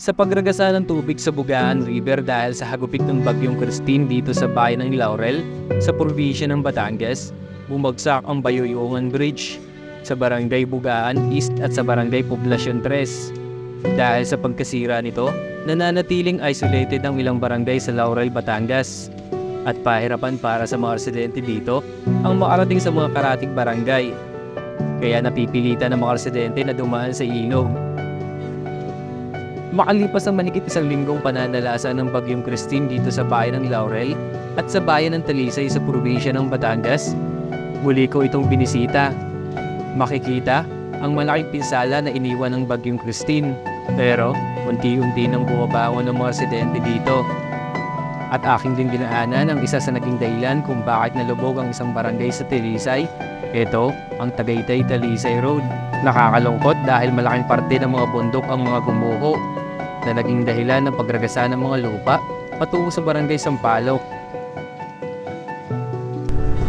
Sa pagragasa ng tubig sa Bugaan River dahil sa hagupit ng Bagyong Christine dito sa bayan ng Laurel, sa probinsya ng Batangas, bumagsak ang Bayoyongan Bridge sa Barangay Bugaan East at sa Barangay Poblacion 3. Dahil sa pagkasira nito, nananatiling isolated ang ilang barangay sa Laurel, Batangas. At pahirapan para sa mga residente dito ang makarating sa mga karating barangay. Kaya napipilitan ng mga residente na dumaan sa ilog. Makalipas ang manigit isang linggong pananalasa ng Bagyong Christine dito sa bayan ng Laurel at sa bayan ng Talisay sa probinsya ng Batangas, muli ko itong binisita. Makikita ang malaking pinsala na iniwan ng Bagyong Christine, pero unti-unti nang bumabangon ng mga residente dito. At aking din dinaanan ang isa sa naging dahilan kung bakit nalubog ang isang barangay sa Talisay. Ito ang Tagaytay-Talisay Road. Nakakalungkot dahil malaking parte ng mga bundok ang mga gumuho na naging dahilan ng pagragasa ng mga lupa patungo sa barangay Sampaloc.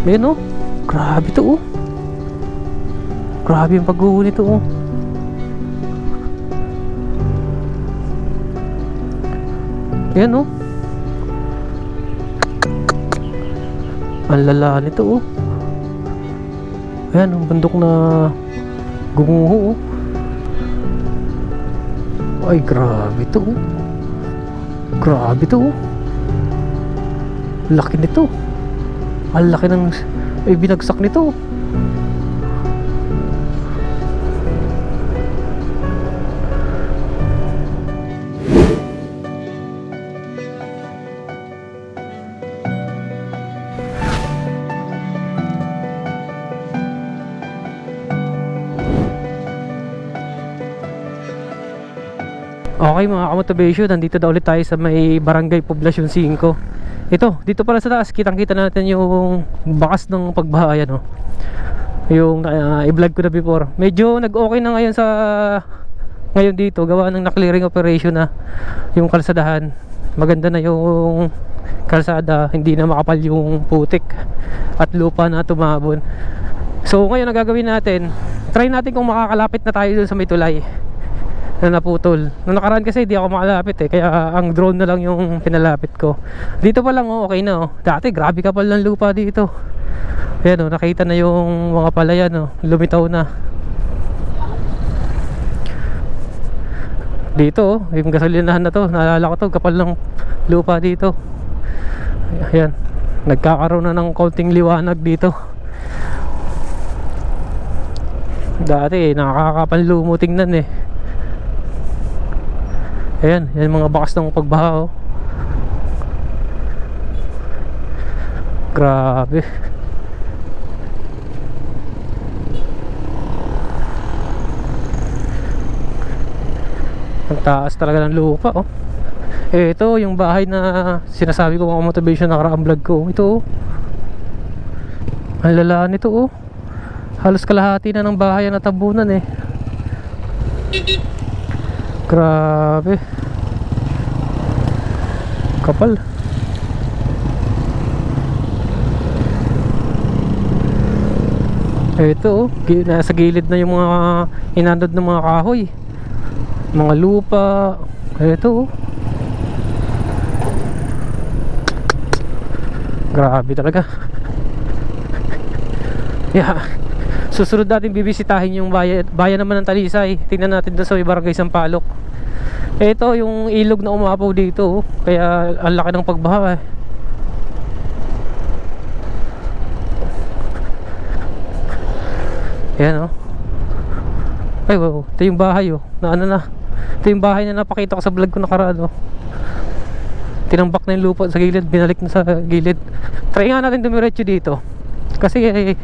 Ayan o, grabe to o. Grabe yung pagguho nito o. Ayan o. Ang lala nito oh. Ayan ang bundok na gumuho oh. Ay grabe to oh. Grabe to oh. Laki nito. Ang laki ng binagsak nito. Okay mga kamotivation, nandito na ulit tayo sa may Barangay Poblacion 5. Ito, dito pala sa taas, kitang-kita natin yung bakas ng pagbaha yan, oh. Yung i-vlog ko na before. Medyo nag-okay na ngayon ngayon dito, gawa ng na-clearing operation na yung kalsadahan. Maganda na yung kalsada, hindi na makapal yung putik at lupa na tumabon. So ngayon ang gagawin natin, try natin kung makakalapit na tayo dun sa may tulay na naputol. Nung nakaraan kasi di ako makalapit kaya ang drone na lang yung pinalapit ko. Dito pa lang okay na oh. Dati grabe kapal ng lupa dito. Ayan oh, nakita na yung mga palayan oh, lumitaw na. Dito oh, yung gasolinahan na to, naalala ko to, kapal ng lupa dito. Ayan, nagkakaroon na ng konting liwanag dito. Dati nakakapanlumo tingnan eh. Ayan, yan mga bakas ng pagbaha oh. Grabe. Ang taas talaga ng lupa oh. Ito yung bahay na sinasabi ko mga motivation na nakaraang vlog ko. Ito oh. Ang lala nito oh. Halos kalahati na ng bahay ang natabunan eh. Grabe. Kapal. Ito oh, nasa gilid na yung mga inandod ng mga kahoy, mga lupa. Ito oh. Grabe talaga. Yeah. Susunod natin bibisitahin yung bayan naman ng Talisay. Tingnan natin doon sa Barangay Sampaloc. Ito yung ilog na umapaw dito oh. Kaya ang laki ng pagbaha eh. Ayan oh. Ay wow, ito yung bahay oh. Na ano na. Ito yung bahay na napakita ko sa vlog ko nakaraan oh. Tinambak na yung lupa sa gilid, binalik na sa gilid. Try nga natin dumiretso dito. Kasi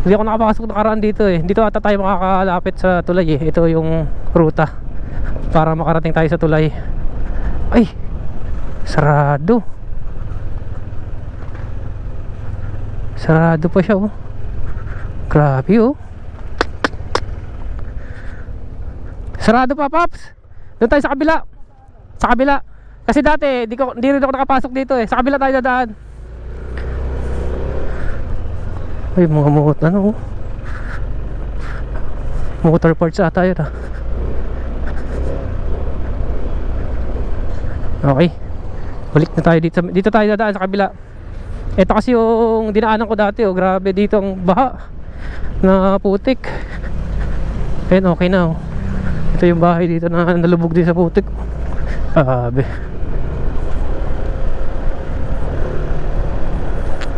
hindi ako nakapasok nakaraan dito eh. Dito ata tayo makakalapit sa tulay eh. Ito yung ruta para makarating tayo sa tulay. Ay, sarado. Sarado pa siya oh. Grabe oh. Sarado pa Paps. Doon tayo sa kabila. Sa kabila. Kasi dati hindi rin ako nakapasok dito eh. Sa kabila tayo dadaan. Ay mga ano motor parts ata yun ah. Okay. Balik na tayo dito. Dito tayo dadaan sa kabila. Ito kasi yung dinaanan ko dati. Oh, grabe dito ang baha na putik. Ayun, okay na. Oh. Ito yung bahay dito na nalubog din sa putik. Grabe.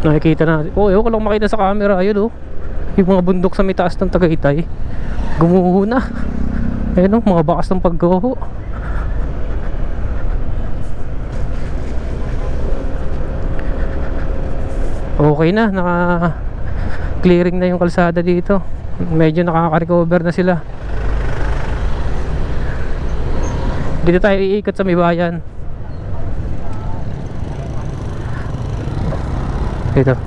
Nakikita na. Oh, ewan ko lang makita sa camera. Ayun, oh. Yung mga bundok sa may taas ng Tagaytay. Gumuho na. Ayun, oh, mga bakas ng pagguho. Okay na, naka clearing na yung kalsada dito. Medyo nakaka-recover na sila. Dito tayo iikot sa may bayan. Dito.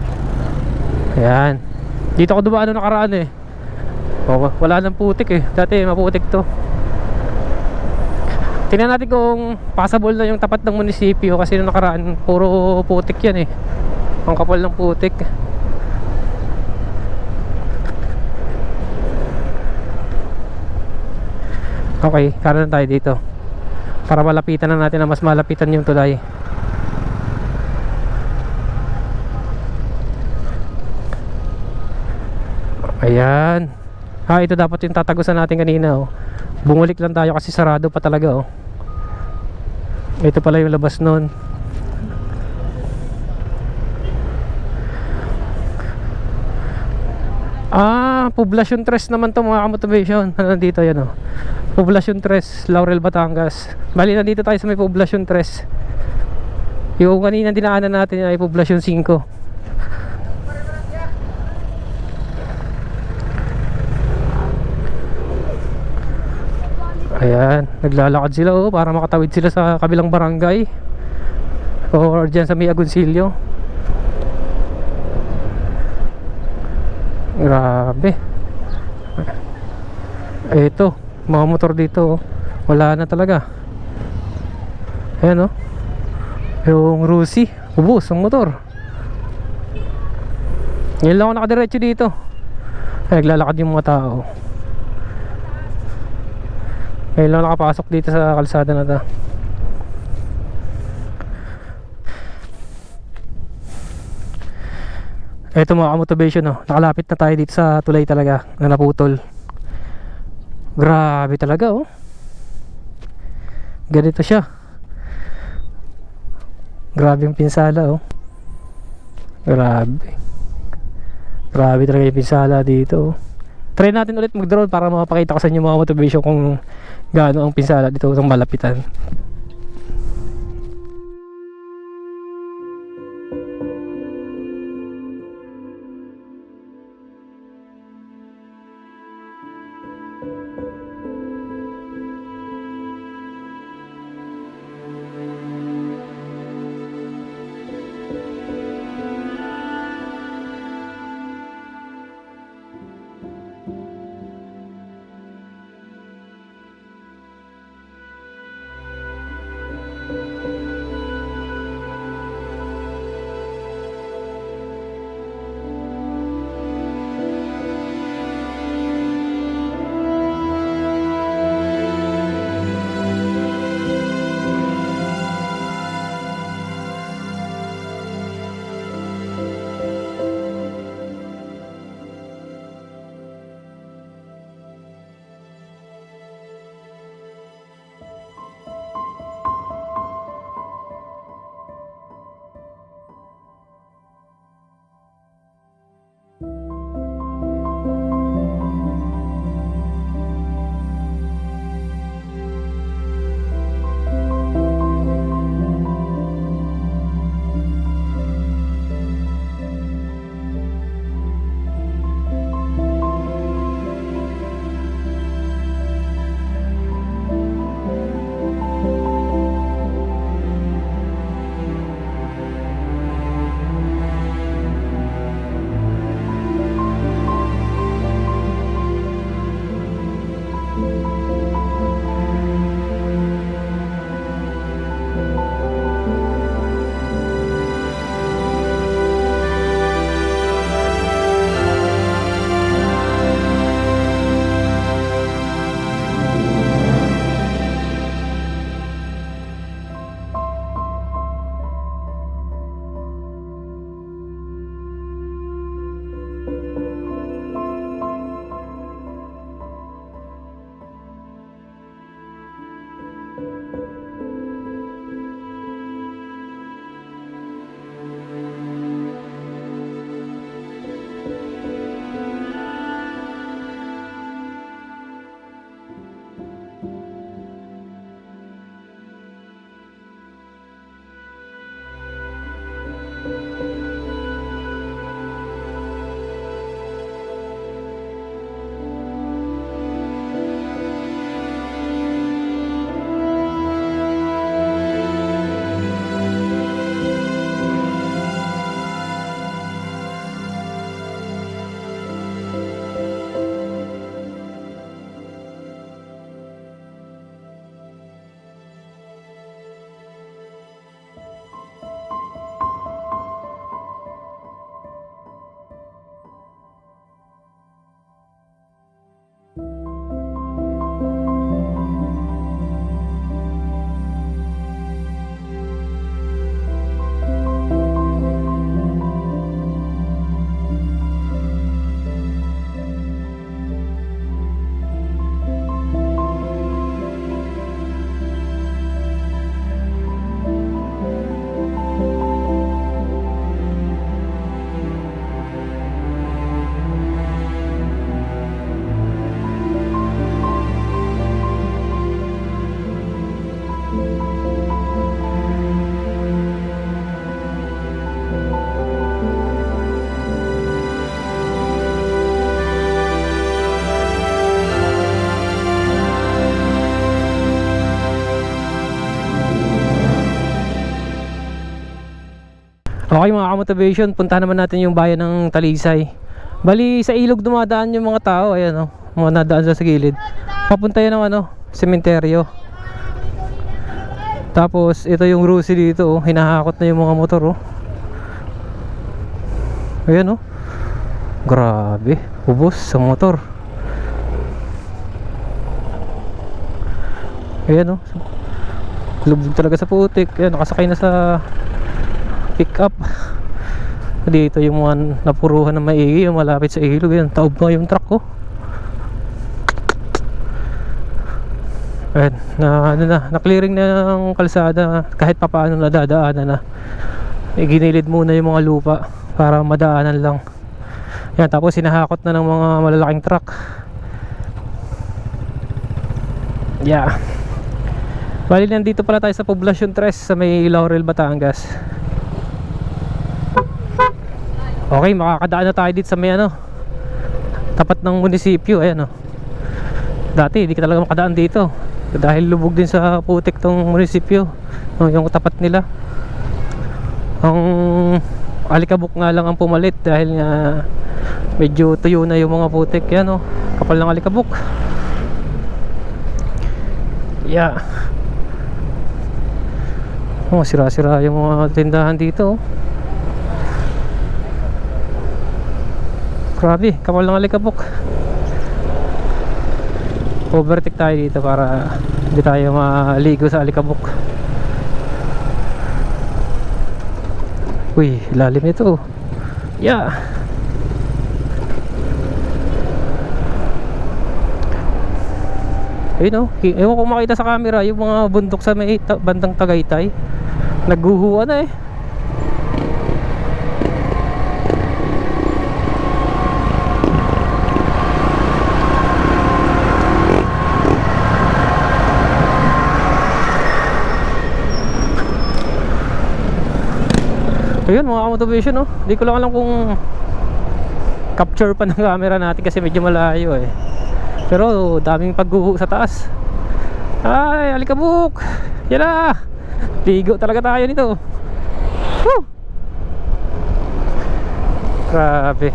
Ayan. Dito ako dumaan nung nakaraan eh. Oh, wala nang putik eh. Dati maputik to. Tingnan natin kung passable na yung tapat ng munisipyo. Kasi nung nakaraan puro putik yan eh. Ang kapal ng putik. Okay, kanan tayo dito para malapitan na natin na mas malapitan yung tulay. Ayan. Ito dapat yung tatagusan natin kanina. Oh. Bumulik lang tayo kasi sarado pa talaga. Oh. Ito pala yung labas nun. Poblacion 3 naman to mga kamotivation. Nandito yan, oh. Poblacion 3, Laurel, Batangas. Bali nandito tayo sa may Poblacion 3. Yung kanina dinaanan natin ay Poblacion 5. Ayan, naglalakad sila oh, para makatawid sila sa kabilang barangay or dyan sa may Agoncillo. Grabe. Ito, mga motor dito oh. Wala na talaga. Ayan oh. Yung Rusi, ubos ang motor. Ngayon lang ako nakadiretso dito. Naglalakad yung mga tao. Ngayon lang nakapasok dito sa kalsada na to. Ito mga motivation oh. Nakalapit na tayo dito sa tulay talaga na naputol. Grabe talaga oh. Ganito siya. Grabe yung pinsala oh. Grabe. Grabe talaga yung pinsala dito oh. Try natin ulit mag-drone para mapakita ko sa inyo mga motivation kung gaano ang pinsala dito sa malapitan. Okay mga ka-motivation, puntahan naman natin yung bayan ng Talisay. Bali sa ilog dumadaan yung mga tao, ayan mga nadaan sa gilid. Papunta yan ng sementeryo. Tapos ito yung Rusi dito, hinahakot na yung mga motor Ayan grabe, ubos sa motor. Ayan lubog talaga sa putik. Ayan, nakasakay na sa pick up. Dito yung mga napuruhan ng maigi, yung malapit sa ilog. Ayan, taob na yung truck Ayan, na clearing na ng kalsada. Kahit pa paano nadadaanan na. Ginilid muna yung mga lupa para madaanan lang. Ayan, tapos sinahakot na ng mga malalaking truck. Yeah. Bali nandito pala tayo sa Poblacion 3 sa may Laurel, Batangas. Okay, makakadaan na tayo dito sa may tapat ng munisipyo. Ayan Dati hindi ka talaga makadaan dito dahil lubog din sa putik tong munisipyo, yung tapat nila. Ang alikabok nga lang ang pumalit dahil nga medyo tuyo na yung mga putik. Yan kapal ng alikabok. Yeah. Sira-sira yung mga tindahan dito Grabe, kapal ng alikabok. Overtake tayo dito para hindi tayo maligo sa alikabok. Uy, lalim ito. Yeah. Ayun ewan ko makita sa camera yung mga bundok sa may bandang Tagaytay. Nagguhuwa na Ayun mga motivation Hindi ko lang alam kung capture pa ng camera natin kasi medyo malayo Pero daming pagguho sa taas. Ay, alikabok. Yan na. Ligo talaga tayo nito. Woo! Grabe.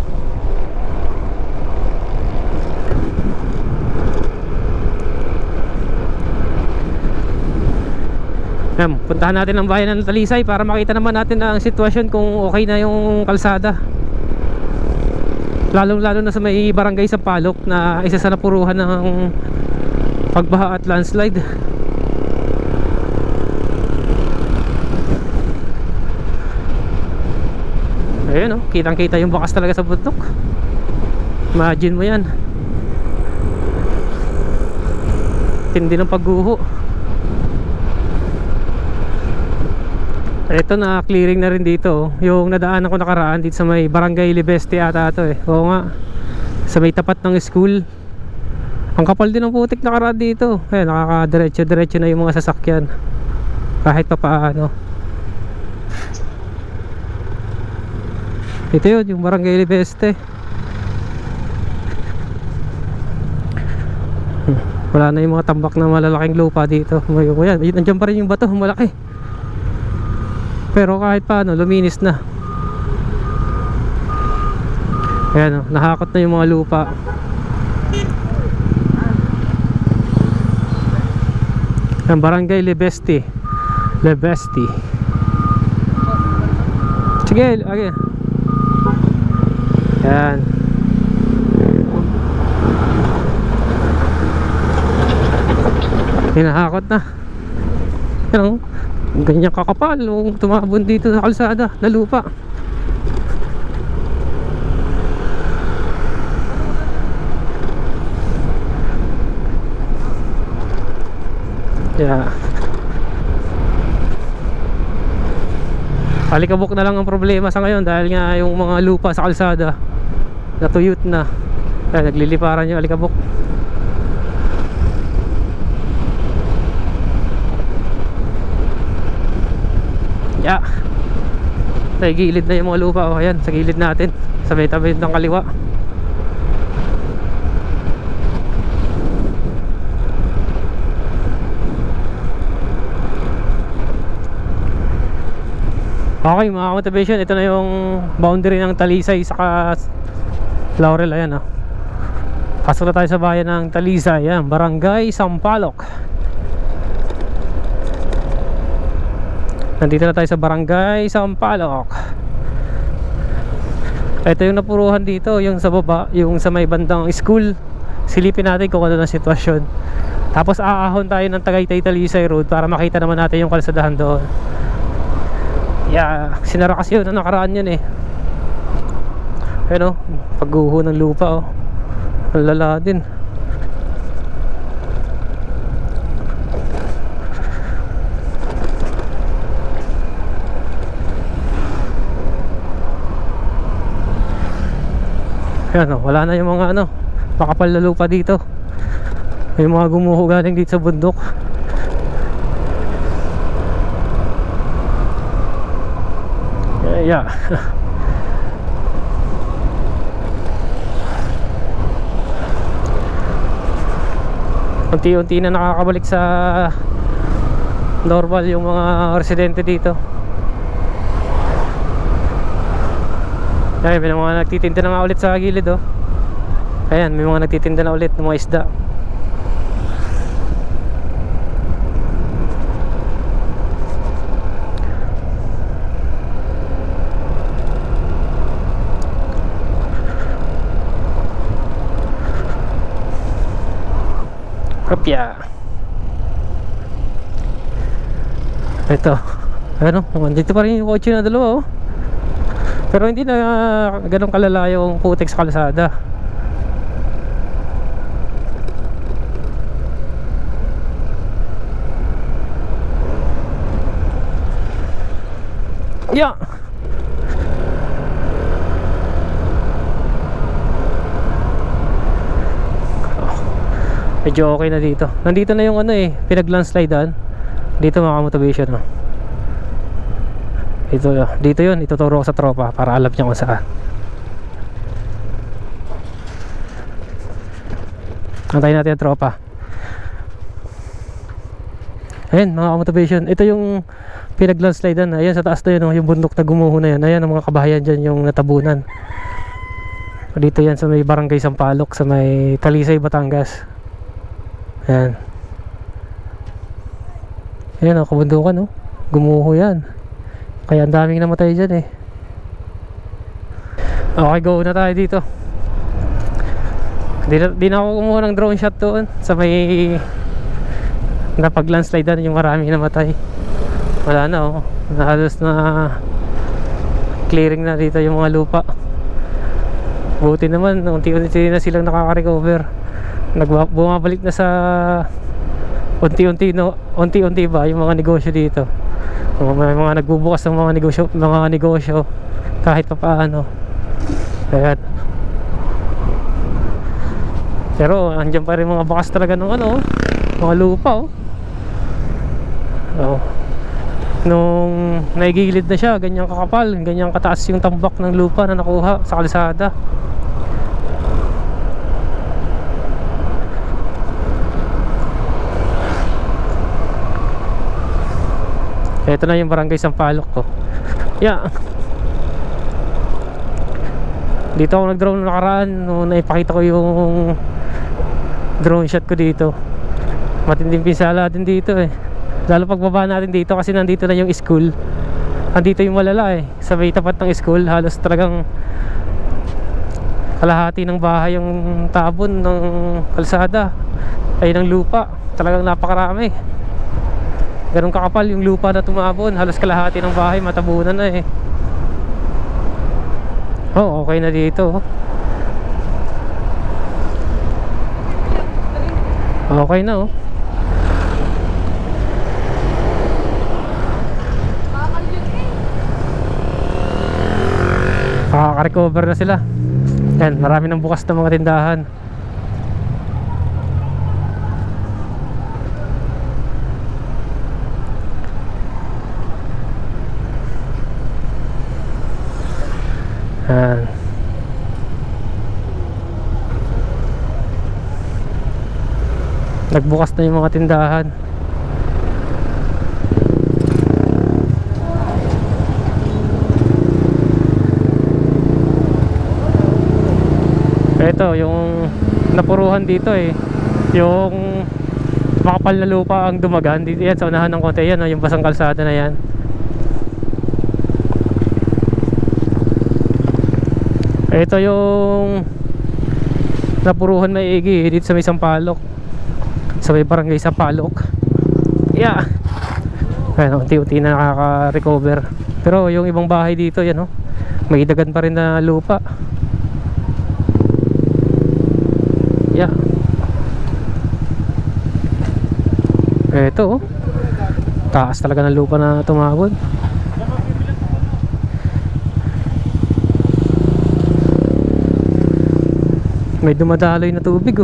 Puntahan natin ang bayan ng Talisay para makita naman natin ang sitwasyon kung okay na yung kalsada. Lalo na sa may barangay sa Palok na isa sa napuruhan ng pagbaha at landslide. Ayun kitang kita yung bakas talaga sa bundok. Imagine mo yan. Tindi ng pagguho. Ito na clearing na rin dito yung nadaanan ko nakaraan dito sa may barangay Libeste ata ito Oo nga, sa may tapat ng school. Ang kapal din ng putik nakaraan dito. Ayan, nakakadiretso na yung mga sasakyan kahit pa paano. Ito yun, yung barangay Libeste. Wala na yung mga tambak na malalaking lupa dito. Ayan, nandiyan pa rin yung bato, malaki. Pero kahit paano, luminis na. Ayan nahakot na yung mga lupa. Ang barangay Libeste. Sige, okay. Ayan. Hinahakot na. Ayan ganyan kakapal nung tumabon dito sa kalsada na lupa. Yeah. Alikabok na lang ang problema sa ngayon dahil nga yung mga lupa sa kalsada natuyot na. Kaya nagliliparan yung alikabok. Yeah. Sa gilid na yung mga lupa ayan, sa gilid natin sa may tabi ng kaliwa. Okay mga motivation, ito na yung boundary ng Talisay saka Laurel. Ayan, pasok na tayo sa bayan ng Talisay. Ayan, Barangay Sampaloc. Nandito na tayo sa Barangay Sampaloc. Ito yung napuruhan dito, yung sa baba, yung sa may bandang school. Silipin natin kung ano na sitwasyon. Tapos aahon tayo ng Tagaytay Talisay Road para makita naman natin yung kalsadahan doon. Yeah, sinara kasi yun, nakaraan yun eh. Ayun, pagguho ng lupa, ang lala din. Ayan, wala na yung mga makapal na lupa dito. May mga gumuho galing dito sa bundok. Yeah. Unti-unti na nakakabalik sa normal yung mga residente dito. Ay, may mga nagtitinda na nga ulit sa gilid Ayan, may mga nagtitinda na ulit ng mga isda. Kopya. Ito. Ano? Dito pa rin yung kotse na dalawa Pero hindi na ganun kalala yung putik sa kalsada. Yeah. Medyo okay na dito. Nandito na yung pinag-landslidean. Dito mga motivation Dito yun, ituturo ko sa tropa para alam niya kung saan. Antayin natin ang tropa. Ayan mga motivation, ito yung pinag-landslidean. Ayan sa taas na yun, yung bundok na gumuho na yan. Ayan ang mga kabahayan dyan yung natabunan. Dito yan sa may Barangay Sampaloc, sa may Talisay, Batangas. Ayan. Ayan kabundukan gumuho yan. Kaya ang daming namatay dyan Okay, go na tayo dito. Di na ako kumuha ng drone shot doon sa may napag-landslide yung maraming namatay. Wala na halos na clearing na dito yung mga lupa. Buti naman unti-unti na silang nakaka-recover. Bumabalik na sa unti-unti ba yung mga negosyo dito. May mga nagbubukas ng mga negosyo kahit pa paano. Ayan. Pero andyan pa rin mga bakas talaga ng mga lupa Nung naigilid na siya, ganyang kakapal, ganyang kataas yung tambak ng lupa na nakuha sa kalsada. Ito na yung Barangay Sampaloc Yeah. Dito ako nag-drone nakaraan nung naipakita ko yung drone shot ko dito. Matinding pinsala din dito Lalo pagbaba natin dito kasi nandito na yung school. Nandito yung malala sa may tapat ng school. Halos talagang kalahati ng bahay yung tabon ng kalsada ay ng lupa. Talagang napakarami. Ganun kakapal yung lupa na tumabon. Halos kalahati ng bahay matabunan na okay na dito Okay na Makaka-recover na sila. Yan, marami ng bukas na mga tindahan. Yan. Nagbukas na yung mga tindahan. Ito, yung napuruhan dito eh. Yung makapal na lupa ang dumagan. Dito yan, sa unahan ng konti yan, yung basang kalsada na yan. Ito yung napuruhan maigi dito sa may Sampaloc. Sa may barangay Sampaloc. Yeah. Ayan, unti-unti na nakaka-recover. Pero yung ibang bahay dito, yan may dagan pa rin na lupa. Yeah. Ito taas talaga ng lupa na tumabon. May dumadaloy na tubig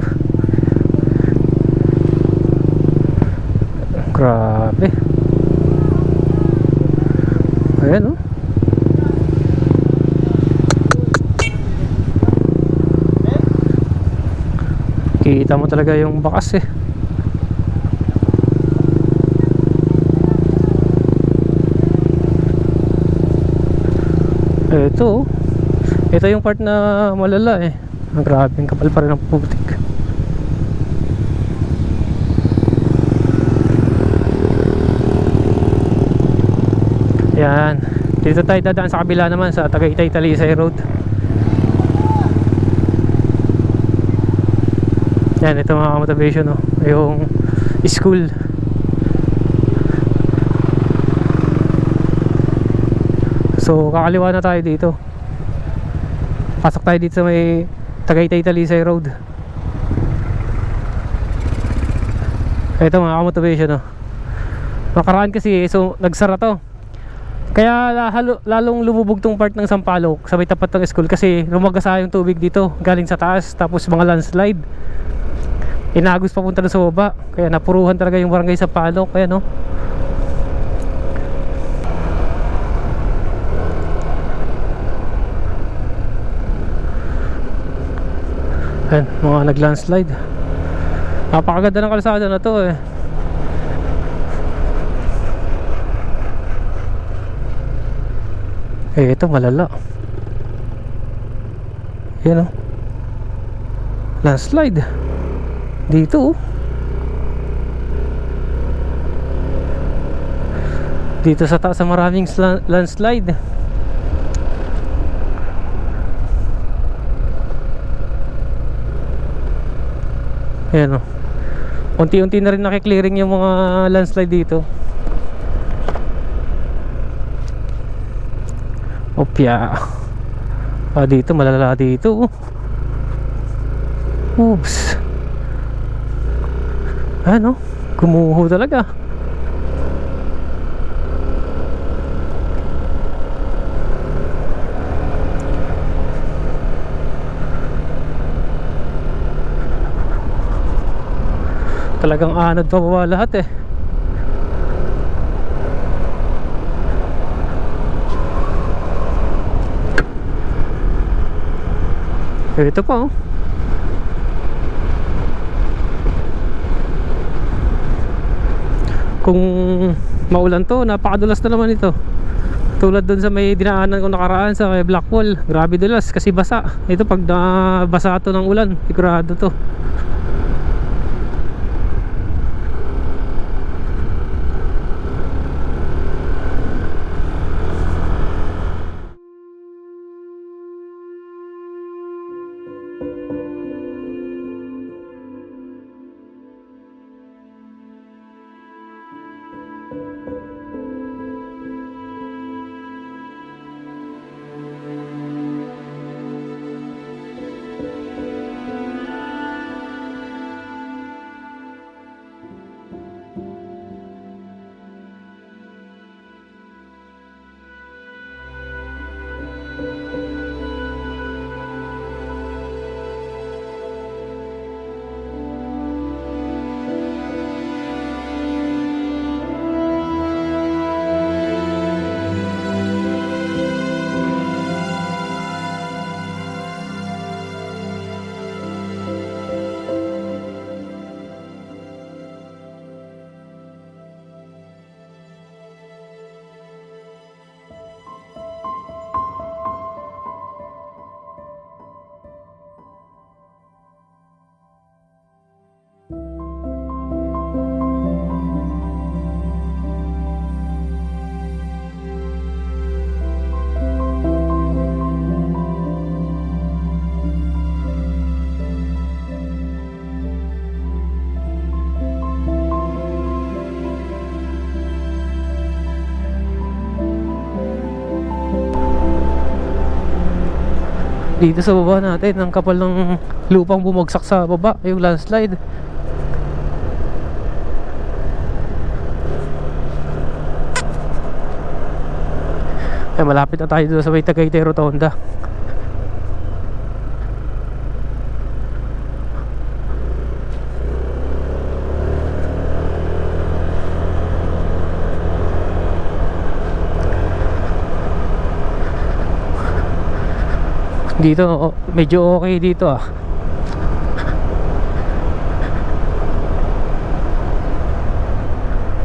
Grabe. Ayan kita mo talaga yung bakas ito yung part na malala grabe, ang kapal pa rin ng putik. Yan, dito tayo dadaan sa kabila naman, sa Tagaytay Talisay Road. Yan, ito mga motivation yung school. So kakaliwa na tayo dito. Pasok tayo dito sa may Tagaytay Talisay Road. Ito mga motivation nakaraan kasi so nagsara to. Kaya lalong lumubog tong part ng Sampaloc sa may tapat ng school kasi lumagasa yung tubig dito galing sa taas, tapos mga landslide inagos papunta na sa baba, kaya napuruhan talaga yung barangay Sampaloc. Kaya ayan, mga nag-landslide. Napakaganda ng kalsada na to ito malala. Yan landslide dito dito sa taas maraming landslide. Ayan unti-unti na rin nakiklearing yung mga landslide dito. Opya. Dito malala dito oops. Gumuho talaga. Talagang anod pa baba lahat ito pa kung maulan to, napakadulas na naman ito. Tulad dun sa may dinaanan ko nakaraan sa may Blackwall, grabe dulas kasi basa. Ito pag basa to ng ulan, sigurado to. Dito sa baba natin, ang kapal ng lupang bumagsak sa baba, yung landslide. Ay, malapit na tayo doon sa may Tagaytay Rotonda. Dito, medyo okay dito ah.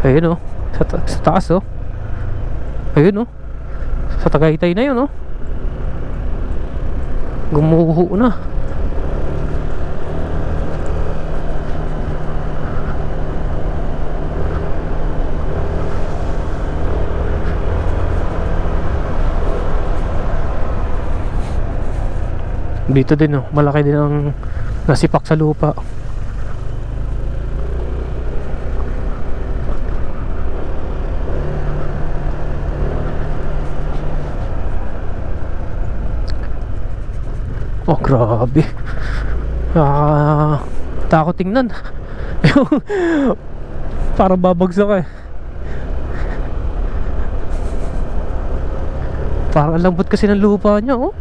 Ayun oh, sa taas oh. Ayun oh, sa Tagaytay na yun oh. Gumuho na. Dito din oh, malaki din ang nasipak sa lupa. Oh, grabe. Takot tingnan. Parang babagsak eh. Parang lambot kasi ng lupa niya oh.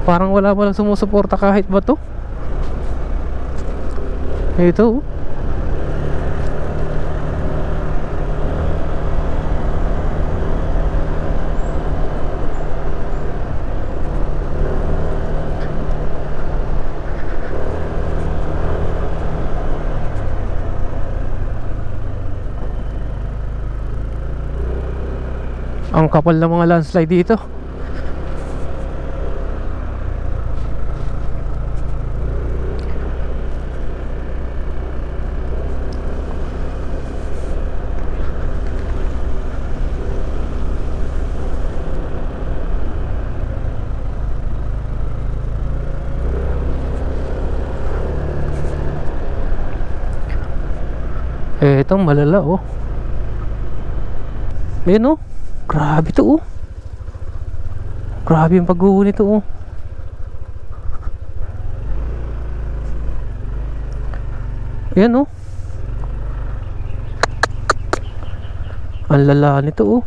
Parang wala mo lang sumusuporta kahit ba to. Ito oh. Ang kapal ng mga landslide dito. Itong malala oh. Ayan oh. Grabe to oh. Grabe yung pagguho nito oh. Ayan oh. Ang lala nito oh.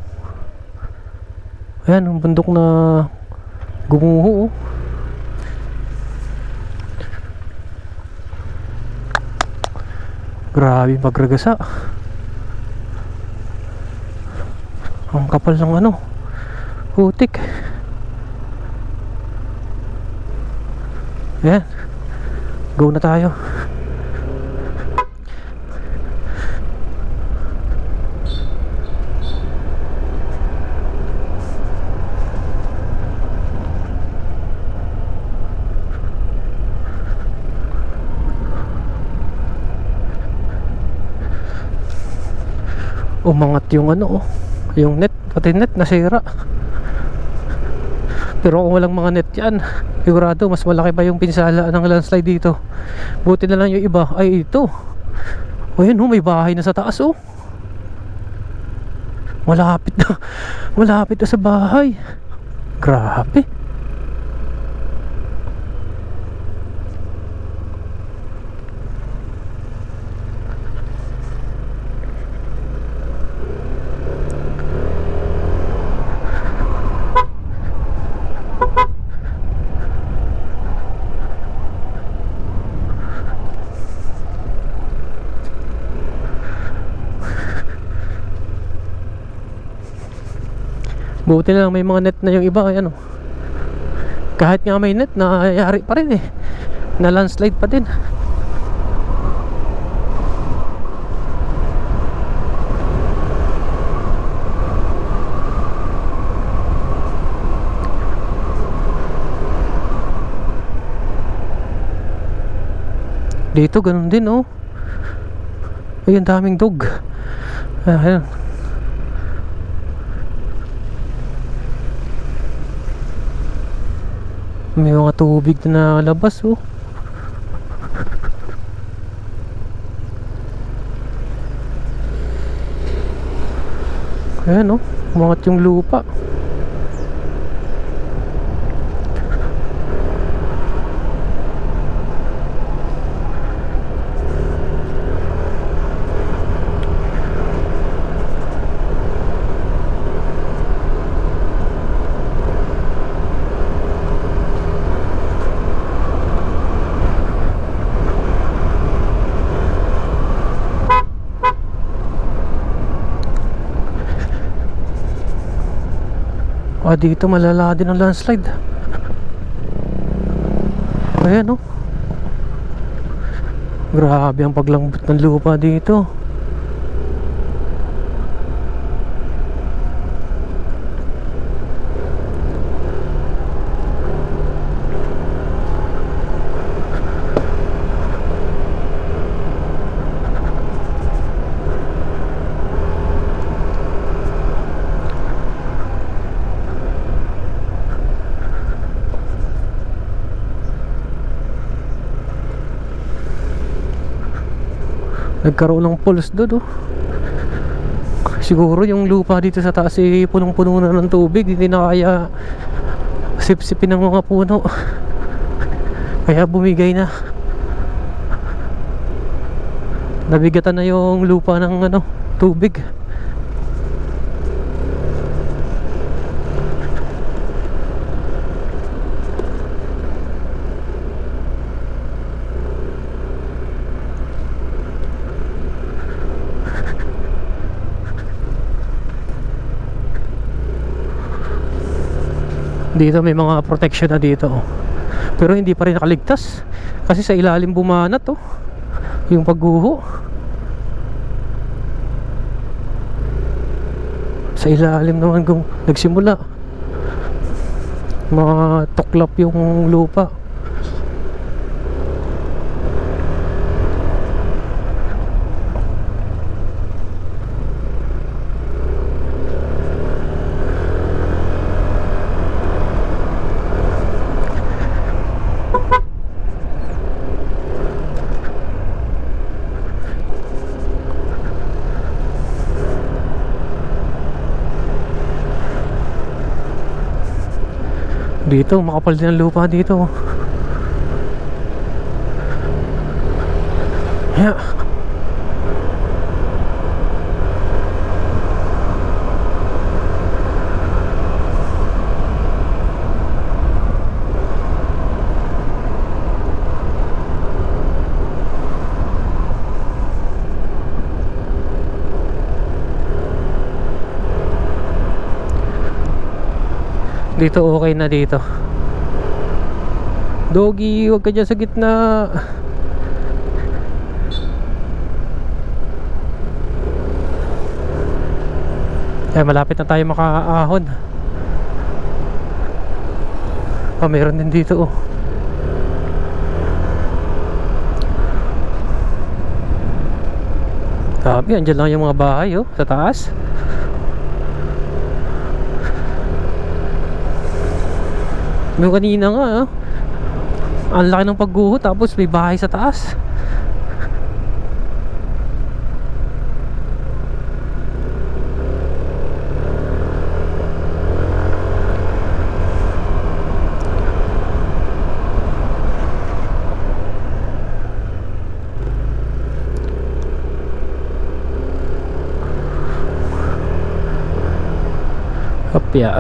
Ayan ang bundok na gumuho oh. Grabe yung pagragasa. Ang kapal ng ano, putik. Ayan, go na tayo. Umangat yung ano oh, yung net, pati net nasira. Pero kung walang mga net yan, sigurado mas malaki pa yung pinsala ng landslide dito. Buti na lang yung iba ay ito. O yun oh, may bahay na sa taas oh. Malapit na, malapit na sa bahay. Grabe. Buti na lang may mga net na yung iba. Ayan oh. Kahit nga may net, nangyayari pa rin eh. Na landslide pa din. Dito ganun din oh. Ayun, daming dog. Ayan. May mga tubig na labas oh. Ayan oh, umangat yung lupa. Dito malala din ang landslide. Ayan, oh. Grabe ang paglambot ng lupa dito. Nagkaroon ng pulse doon, oh. Siguro yung lupa dito sa taas punong-puno na ng tubig, hindi na kaya sipsipin ng mga puno. Kaya bumigay na. Nabigatan na yung lupa ng tubig. Dito may mga protection na dito, oh. Pero hindi pa rin nakaligtas kasi sa ilalim bumanat, oh, yung pagguho. Sa ilalim naman kung nagsimula mga tuklap yung lupa. Dito, makapal din ang lupa dito. Yeah. Dito okay na dito. Doggy, huwag ka dyan sa gitna. Malapit na tayo makaahon. Meron din dito, oh. Sabi, andyan lang yung mga bahay, oh, sa taas. Yung kanina nga, ang laki ng pagguho tapos may bahay sa taas. Kapya.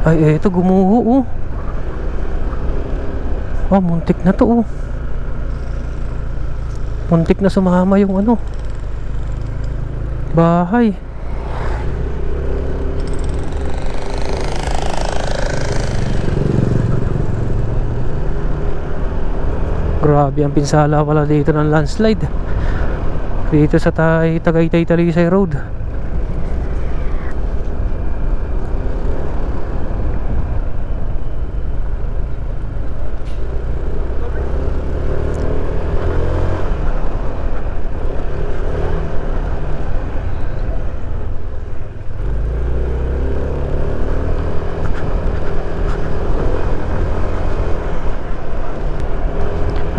Ay, eto gumuho, oh. Muntik na to, oh. Muntik na sumama yung bahay. Grabe ang pinsala pala dito ng landslide. Dito sa Tagaytay Talisay Road.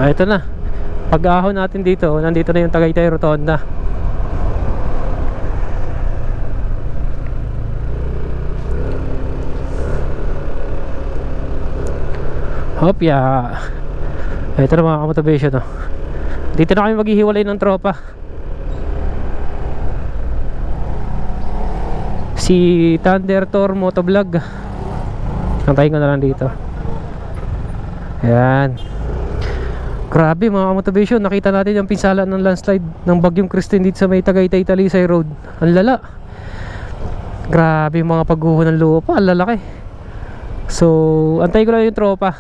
Ito na. Pag-ahon natin dito, nandito na yung Tagaytay Rotonda. Hopya. Ito na mga motivation, oh. Dito na kami maghihiwalay ng tropa. Si Thunder Thor Motovlog. Antayin ko na lang dito. Ayan. Grabe mga motivation, nakita natin yung pinsala ng landslide ng Bagyong Christine dito sa may Tagaytay Talisay Road. Ang lala. Grabe yung mga pagguho ng lupa, ang lalaki. So, antay ko lang yung tropa.